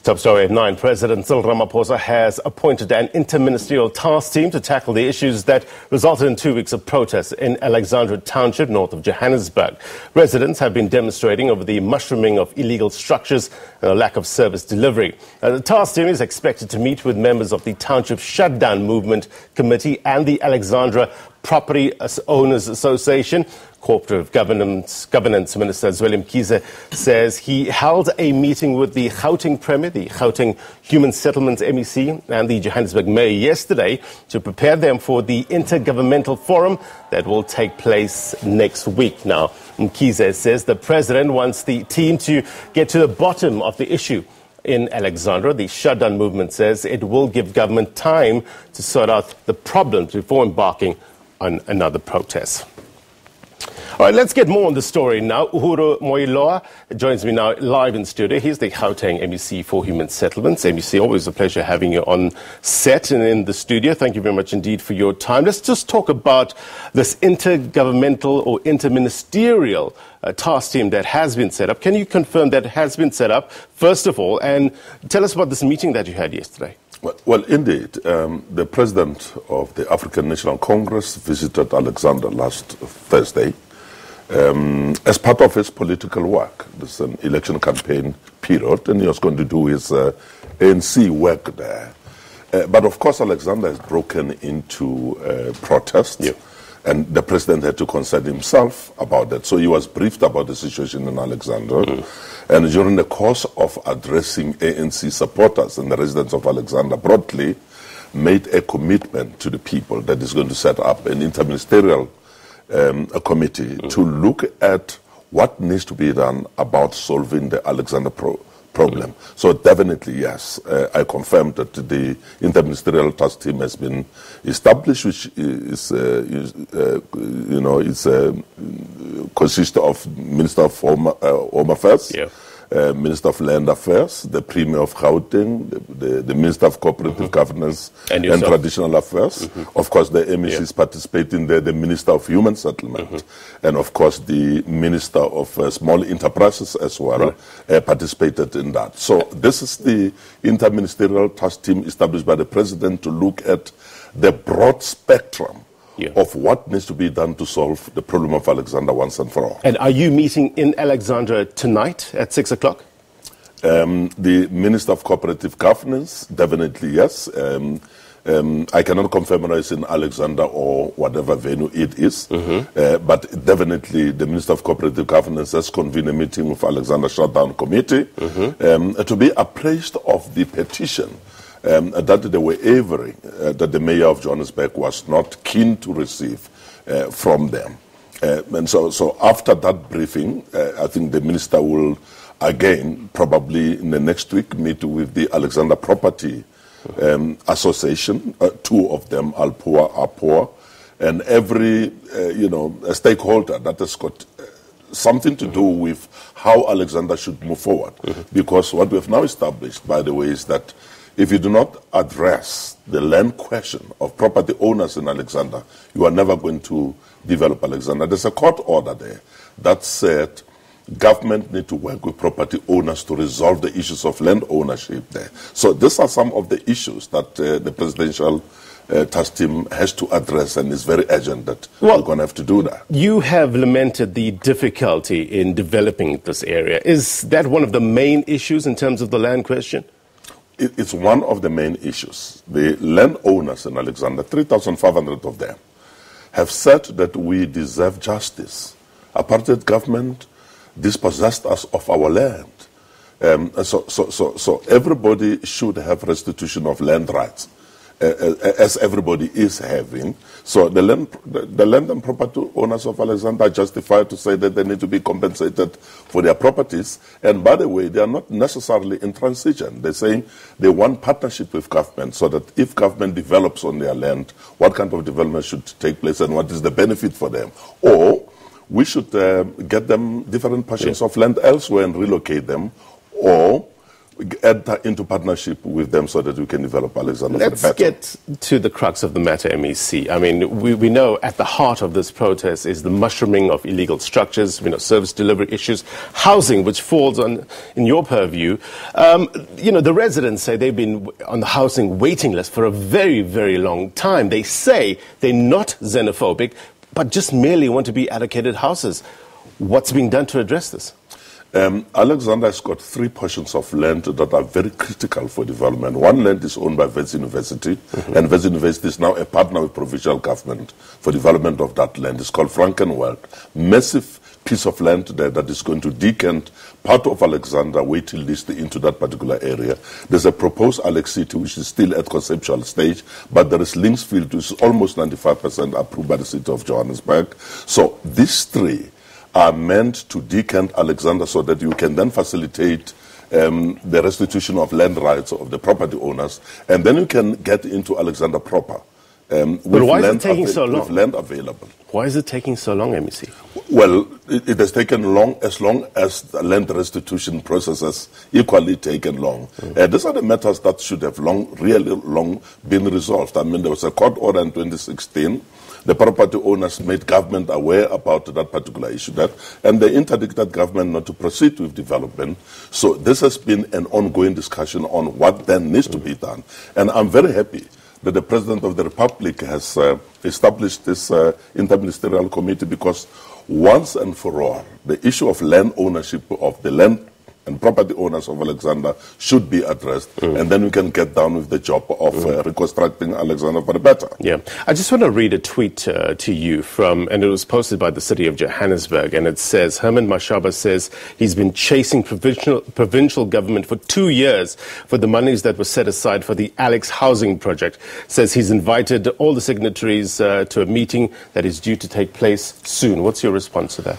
Top story at 9. President Cyril Ramaphosa has appointed an inter-ministerial task team to tackle the issues that resulted in 2 weeks of protests in Alexandra township north of Johannesburg. Residents have been demonstrating over the mushrooming of illegal structures and a lack of service delivery. The task team is expected to meet with members of the Township Shutdown Movement Committee and the Alexandra Property Owners Association. Cooperative Governance Minister Zweli Mkhize says he held a meeting with the Gauteng Premier, the Gauteng Human Settlements MEC and the Johannesburg Mayor yesterday to prepare them for the intergovernmental forum that will take place next week. Now, Mkhize says the president wants the team to get to the bottom of the issue in Alexandra. The shutdown movement says it will give government time to sort out the problems before embarking on another protest. All right, let's get more on the story now. Uhuru Moiloa joins me now live in studio. He's the Gauteng MEC for Human Settlements. MEC, always a pleasure having you on set and in the studio. Thank you very much indeed for your time. Let's just talk about this intergovernmental or interministerial task team that has been set up. Can you confirm that it has been set up, first of all, and tell us about this meeting that you had yesterday? Well, indeed, the president of the African National Congress visited Alexandra last Thursday as part of his political work. This is an election campaign period, and he was going to do his ANC work there. But of course, Alexandra has broken into protest, and the president had to concern himself about that. So he was briefed about the situation in Alexandra. And during the course of addressing ANC supporters and the residents of Alexandra broadly, made a commitment to the people that is going to set up an interministerial committee to look at what needs to be done about solving the Alexandra problem. So definitely, yes, I confirm that the interministerial task team has been established, which is, consists of Minister of Home Affairs, Minister of Land Affairs, the Premier of Gauteng, the Minister of Cooperative Governance and Traditional Affairs. Of course, the MEC is participating there, the Minister of Human Settlement, and of course, the Minister of Small Enterprises as well participated in that. So this is the interministerial task team established by the President to look at the broad spectrum of what needs to be done to solve the problem of Alexandra once and for all. And are you meeting in Alexandra tonight at 6 o'clock? The Minister of Cooperative Governance, definitely yes. I cannot confirm whether it's in Alexandra or whatever venue it is, but definitely the Minister of Cooperative Governance has convened a meeting with Alexandra Shutdown Committee to be appraised of the petition that they were averring, that the Mayor of Johannesburg was not keen to receive from them. And so after that briefing, I think the Minister will again, probably in the next week, meet with the Alexandra Property Association. Two of them are poor, and every a stakeholder that has got something to do with how Alexandra should move forward. Because what we have now established, by the way, is that if you do not address the land question of property owners in Alexandra, you are never going to develop Alexandra. There's a court order there that said government need to work with property owners to resolve the issues of land ownership there. So these are some of the issues that the presidential task team has to address, and it's very urgent that we're going to have to do that. You have lamented the difficulty in developing this area. Is that one of the main issues in terms of the land question? It's one of the main issues. The landowners in Alexandra, 3,500 of them, have said that we deserve justice. Apartheid government dispossessed us of our land. So everybody should have restitution of land rights, as everybody is having. So the land and property owners of Alexandra are justified to say that they need to be compensated for their properties. And by the way, they are not necessarily intransigent. They're saying they want partnership with government, so that if government develops on their land, what kind of development should take place and what is the benefit for them. Or we should get them different portions of land elsewhere and relocate them, or enter into partnership with them so that we can develop Alexandra. Let's get to the crux of the matter, MEC. I mean, we know at the heart of this protest is the mushrooming of illegal structures, service delivery issues, housing, which falls in your purview. The residents say they've been on the housing waiting list for a very, very long time. They say they're not xenophobic, but just merely want to be allocated houses. What's being done to address this? Alexandra has got 3 portions of land that are very critical for development. One land is owned by Wits University, and Wits University is now a partner with provincial government for development of that land. It's called Frankenwald. Massive piece of land there that is going to decant part of Alexandra waiting list into that particular area. There's a proposed Alex City, which is still at conceptual stage, but there is Linksfield, which is almost 95% approved by the city of Johannesburg. So these 3 are meant to decant Alexandra so that you can then facilitate the restitution of land rights of the property owners, and then you can get into Alexandra proper. But why is it taking so long? With land available. Why is it taking so long, MEC? Well, it has taken long as the land restitution process has equally taken long. These are the matters that should have really long been resolved. I mean, there was a court order in 2016. The property owners made government aware about that particular issue, and they interdicted government not to proceed with development. So this has been an ongoing discussion on what then needs to be done. And I'm very happy that the President of the Republic has established this inter-ministerial committee, because once and for all, the issue of land ownership of the land and property owners of Alexandra should be addressed, and then we can get down with the job of reconstructing Alexandra for the better. Yeah, I just want to read a tweet to you and it was posted by the city of Johannesburg, and it says, Herman Mashaba says he's been chasing provincial government for 2 years for the monies that were set aside for the Alex housing project. Says he's invited all the signatories to a meeting that is due to take place soon. What's your response to that?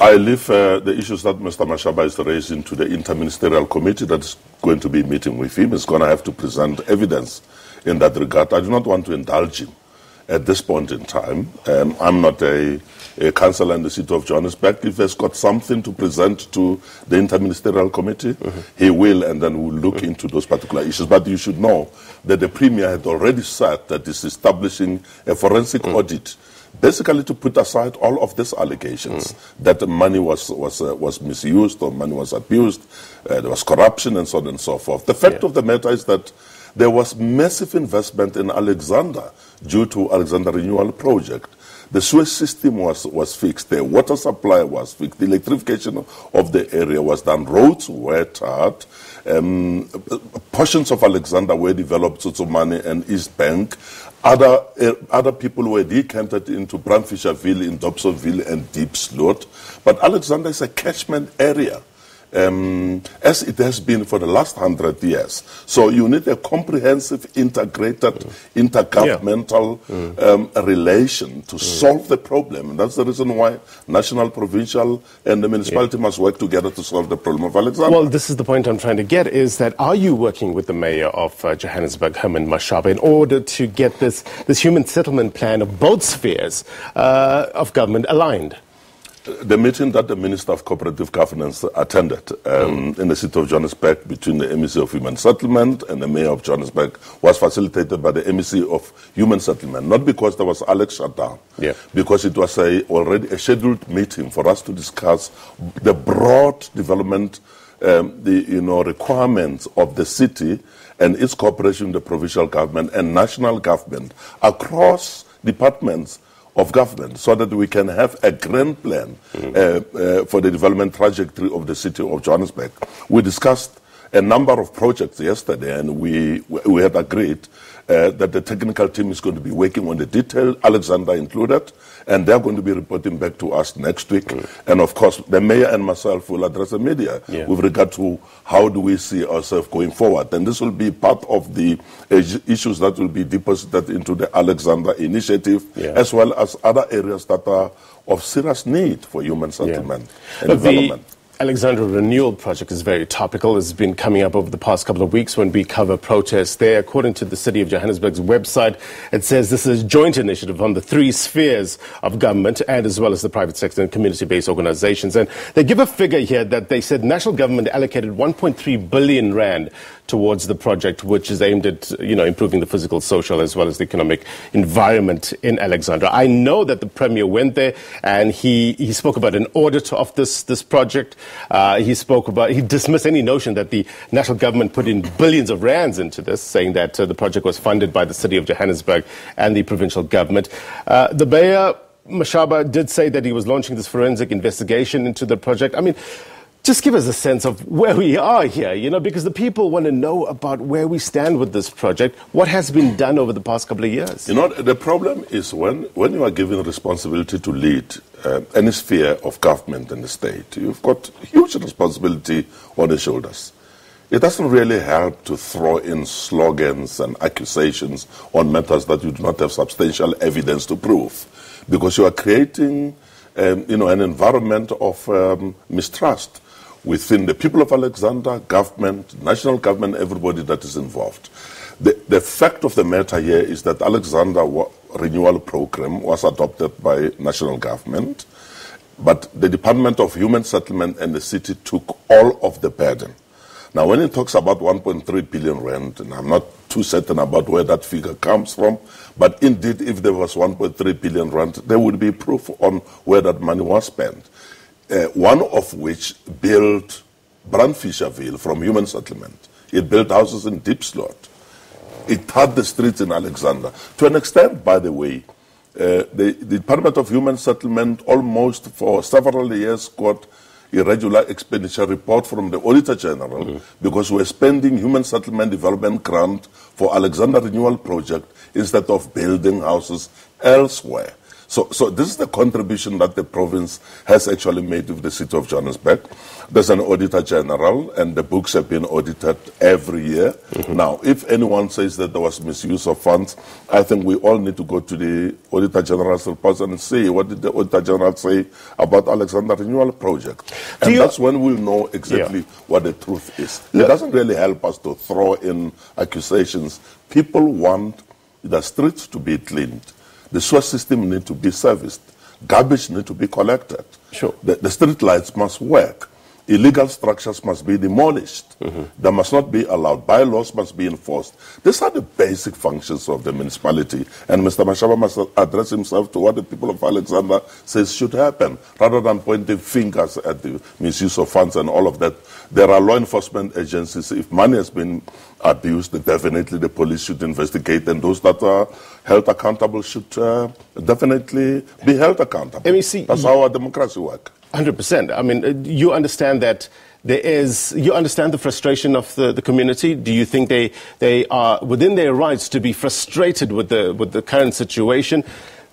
I leave the issues that Mr. Mashaba is raising to the inter-ministerial committee that's going to be meeting with him. Is going to have to present evidence in that regard. I do not want to indulge him at this point in time. I'm not a councillor in the city of Johannesburg. If he's got something to present to the inter-ministerial committee, he will, and then we'll look into those particular issues. But you should know that the Premier had already said that he's establishing a forensic audit, basically to put aside all of these allegations that money was misused or money was abused, there was corruption and so on and so forth. The fact of the matter is that there was massive investment in Alexandra due to Alexandra Renewal Project. The sewage system was fixed, the water supply was fixed, the electrification of the area was done, roads were tarred, portions of Alexandra were developed, Tsotsomane and East Bank. Other people were decanted into Brandfisherville, in Dobsonville and Deep Slot. But Alexandra is a catchment area, as it has been for the last 100 years. So you need a comprehensive, integrated, intergovernmental relation to solve the problem. And that's the reason why national, provincial, and the municipality must work together to solve the problem of Alexandra. Well, this is the point I'm trying to get, is that are you working with the mayor of Johannesburg, Herman Mashaba, in order to get this human settlement plan of both spheres of government aligned? The meeting that the Minister of Cooperative Governance attended in the city of Johannesburg between the MEC of Human Settlement and the Mayor of Johannesburg was facilitated by the MEC of Human Settlement, not because there was Alex shut down, because it was already a scheduled meeting for us to discuss the broad development, requirements of the city and its cooperation with the provincial government and national government across departments of government, so that we can have a grand plan for the development trajectory of the city of Johannesburg. We discussed a number of projects yesterday, and we had agreed that the technical team is going to be working on the detail, Alexandra included, and they're going to be reporting back to us next week. And of course, the mayor and myself will address the media with regard to how do we see ourselves going forward. And this will be part of the issues that will be deposited into the Alexandra initiative, as well as other areas that are of serious need for human settlement and development. Alexandra renewal project is very topical. It's been coming up over the past couple of weeks when we cover protests there. According to the City of Johannesburg's website, it says this is a joint initiative on the three spheres of government and as well as the private sector and community-based organizations. And they give a figure here that they said national government allocated 1.3 billion rand towards the project, which is aimed at, improving the physical, social, as well as the economic environment in Alexandra. I know that the Premier went there and he spoke about an audit of this project. He dismissed any notion that the national government put in billions of rands into this, saying that the project was funded by the City of Johannesburg and the provincial government. The Mayor, Mashaba, did say that he was launching this forensic investigation into the project. I mean, just give us a sense of where we are here, because the people want to know about where we stand with this project. What has been done over the past couple of years? The problem is when you are given responsibility to lead any sphere of government in the state, you've got huge responsibility on your shoulders. It doesn't really help to throw in slogans and accusations on matters that you do not have substantial evidence to prove, because you are creating an environment of mistrust within the people of Alexandra, government, national government, everybody that is involved. The fact of the matter here is that Alexandra renewal program was adopted by national government, but the Department of Human Settlement and the city took all of the burden. Now, when it talks about 1.3 billion rand, and I'm not too certain about where that figure comes from, but indeed, if there was 1.3 billion rand, there would be proof on where that money was spent. One of which built Brandfischerville from Human Settlement. It built houses in Deep Slot. It tarred the streets in Alexandra. To an extent, by the way, the Department of Human Settlement almost for several years got irregular expenditure report from the Auditor General because we're spending Human Settlement Development Grant for Alexandra Renewal Project instead of building houses elsewhere. So this is the contribution that the province has actually made with the City of Johannesburg. There's an Auditor General, and the books have been audited every year. Now, if anyone says that there was misuse of funds, I think we all need to go to the Auditor General's report and see what did the Auditor General say about Alexandra Renewal Project. And that's when we'll know exactly what the truth is. It doesn't really help us to throw in accusations. People want the streets to be cleaned. The sewer system needs to be serviced. Garbage needs to be collected. Sure. The street lights must work. Illegal structures must be demolished. They must not be allowed. Bylaws must be enforced. These are the basic functions of the municipality. And Mr. Mashaba must address himself to what the people of Alexandra says should happen, rather than pointing fingers at the misuse of funds and all of that. There are law enforcement agencies. If money has been abused, definitely the police should investigate, and those that are held accountable should definitely be held accountable. MEC, that's how our democracy works. 100%. I mean, you understand that you understand the frustration of the community. Do you think they are within their rights to be frustrated with the current situation?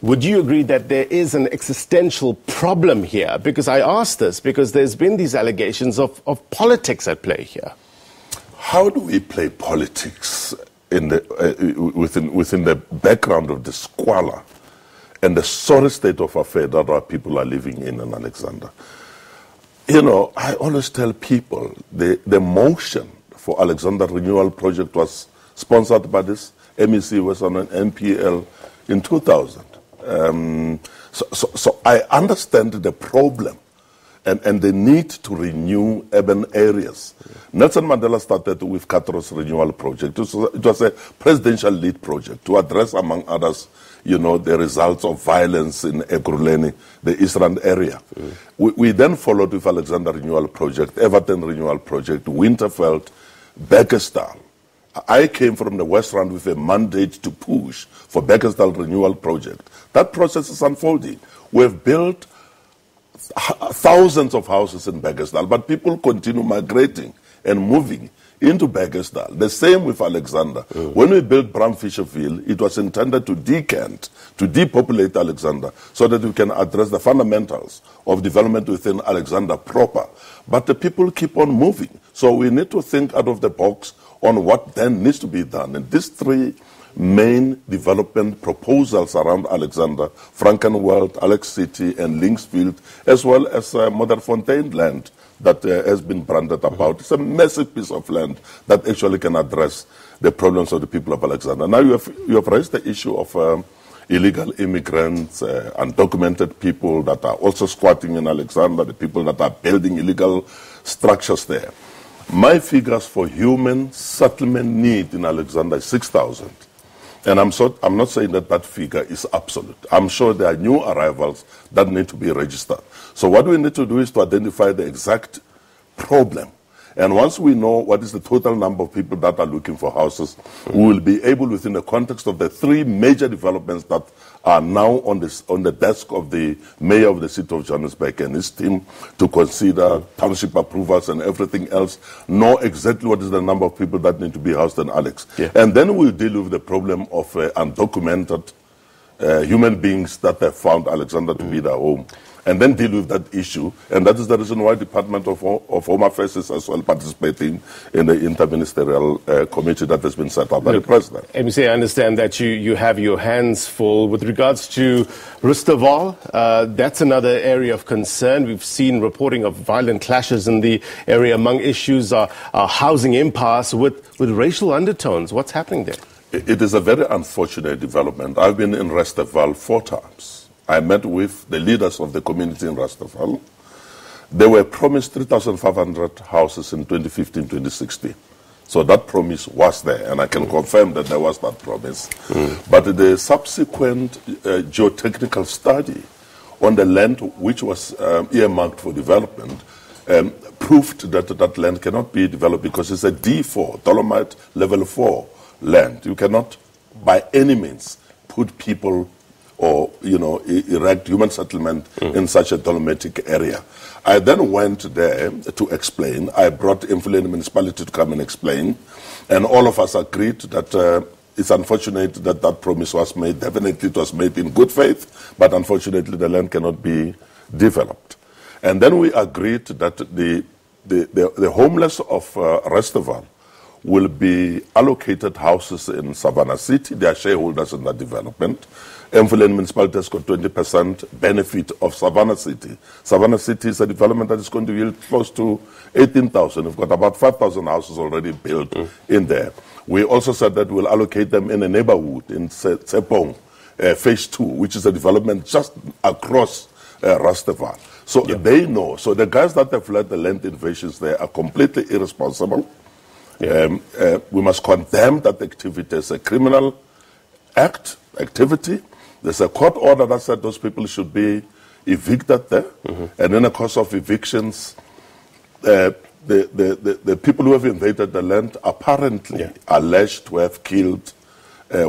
Would you agree that there is an existential problem here? Because I ask this because there's been these allegations of politics at play here. How do we play politics in within the background of the squalor and the sorry state of affairs that our people are living in Alexandra? I always tell people the motion for Alexandra Renewal Project was sponsored by this. MEC was on an MPL in 2000. So I understand the problem and the need to renew urban areas. Nelson Mandela started with Catro's Renewal Project. It was a presidential lead project to address, among others, the results of violence in Ekurhuleni, the Eastern area. We then followed with Alexandra Renewal Project, Everton Renewal Project, Winterveld, Bekkersdal. I came from the West Rand with a mandate to push for Bekkersdal Renewal Project. That process is unfolding. We've built thousands of houses in Bekkersdal, but people continue migrating and moving into Bekkersdal. The same with Alexandra. When we built Brandfischerville, it was intended to decant, to depopulate Alexandra, so that we can address the fundamentals of development within Alexandra proper. But the people keep on moving. So we need to think out of the box on what then needs to be done. And these three main development proposals around Alexandra, Frankenwald, Alex City, and Linksfield, as well as Modderfontein land, that has been branded about. It's a massive piece of land that actually can address the problems of the people of Alexandra. Now you have raised the issue of illegal immigrants, undocumented people that are also squatting in Alexandra, the people that are building illegal structures there. My figures for human settlement need in Alexandra is 6,000. And I'm not saying that that figure is absolute. I'm sure there are new arrivals that need to be registered. So what we need to do is to identify the exact problem. And once we know what is the total number of people that are looking for houses, we will be able, within the context of the 3 major developments that are now on the desk of the mayor of the city of Johannesburg and his team, to consider township approvals and everything else, know exactly what is the number of people that need to be housed in Alex. Yeah. And then we'll deal with the problem of undocumented human beings that have found Alexandra to be their home, and then deal with that issue. And that is the reason why the Department of Home Affairs is as well participating in the inter-ministerial committee that has been set up by the President. MEC, I understand that you have your hands full. With regards to Rustenburg, that's another area of concern. We've seen reporting of violent clashes in the area. Among issues are housing impasse with racial undertones. What's happening there? It is a very unfortunate development. I've been in Rustenburg 4 times. I met with the leaders of the community in Rustenburg. They were promised 3,500 houses in 2015-2016. So that promise was there, and I can confirm that there was that promise. But the subsequent geotechnical study on the land which was earmarked for development proved that that land cannot be developed because it's a D4, Dolomite Level 4 land. You cannot, by any means, put people or, erect human settlement in such a dolomitic area. I then went there to explain. I brought Influent Municipality to come and explain, and all of us agreed that it's unfortunate that that promise was made. Definitely it was made in good faith, but unfortunately the land cannot be developed. And then we agreed that the homeless of Rustenburg will be allocated houses in Savannah City. They are shareholders in that development. Influent Municipality has got 20% benefit of Savannah City. Savannah City is a development that is going to yield close to 18,000. We've got about 5,000 houses already built in there. We also said that we'll allocate them in a neighborhood in Tsepong, Phase 2, which is a development just across Rustenburg. So they know. So the guys that have led the land invasions there are completely irresponsible. We must condemn that activity as a criminal activity. There's a court order that said those people should be evicted there. And in the course of evictions, the people who have invaded the land apparently alleged to have killed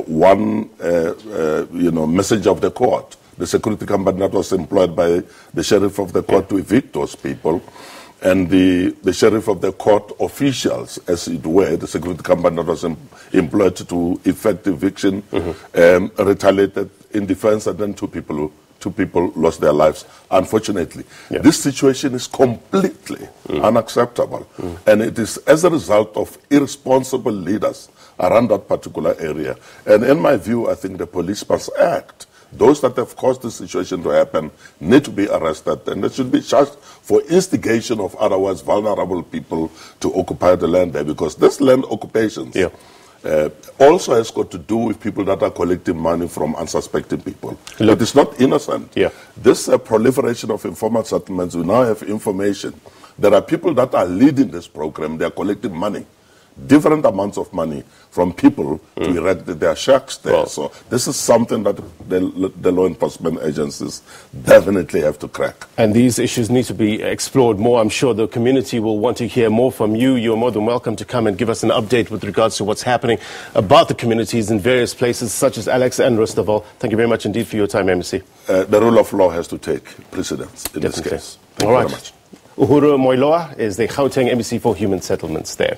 one messenger of the court, the security company that was employed by the sheriff of the court to evict those people. And the sheriff of the court officials, as it were, the security company that was employed to effect eviction, retaliated in defense, and then two people lost their lives, unfortunately. This situation is completely unacceptable. And it is as a result of irresponsible leaders around that particular area. And in my view, I think the police must act. Those that have caused this situation to happen need to be arrested, and they should be charged for instigation of otherwise vulnerable people to occupy the land there, because this land occupations also has got to do with people that are collecting money from unsuspecting people. It is not innocent. This proliferation of informal settlements, we now have information. There are people that are leading this program. They are collecting money, different amounts of money from people to erect their shacks there. So this is something that the law enforcement agencies definitely have to crack. And these issues need to be explored more. I'm sure the community will want to hear more from you. You're more than welcome to come and give us an update with regards to what's happening about the communities in various places such as Alex and Rustenburg. Thank you very much indeed for your time, MEC. The rule of law has to take precedence in this case. Thank you very much. Uhuru Moiloa is the Gauteng MEC for Human Settlements there.